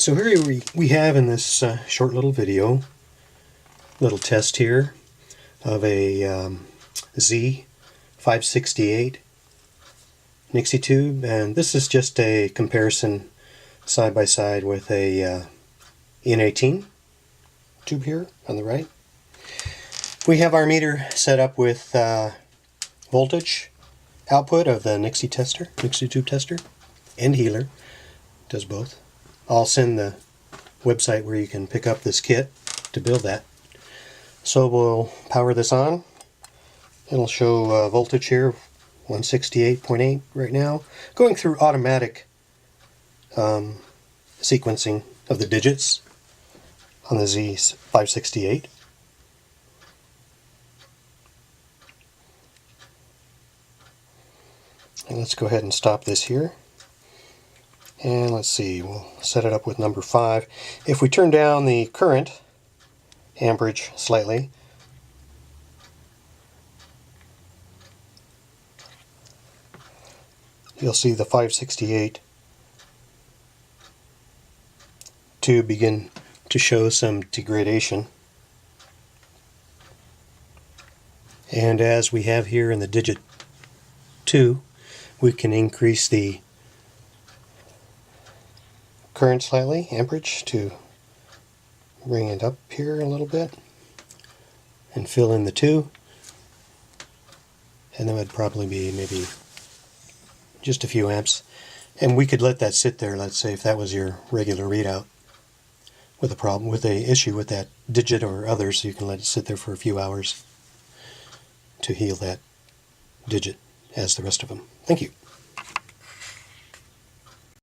So here we have in this short little video, little test here of a Z568 Nixie tube, and this is just a comparison side by side with a N18 tube here on the right. We have our meter set up with voltage output of the Nixie tube tester, and healer, does both. I'll send the website where you can pick up this kit to build that. So we'll power this on. It'll show voltage here, 168.8 right now, going through automatic sequencing of the digits on the Z568. And let's go ahead and stop this here. And let's see, we'll set it up with number 5. If we turn down the current amperage slightly, you'll see the 568 tube begin to show some degradation. And as we have here in the digit 2, we can increase the current slightly, amperage, to bring it up here a little bit and fill in the 2, and that would probably be maybe just a few amps, and we could let that sit there. Let's say if that was your regular readout with a problem, with a issue with that digit or others, you can let it sit there for a few hours to heal that digit as the rest of them. Thank you.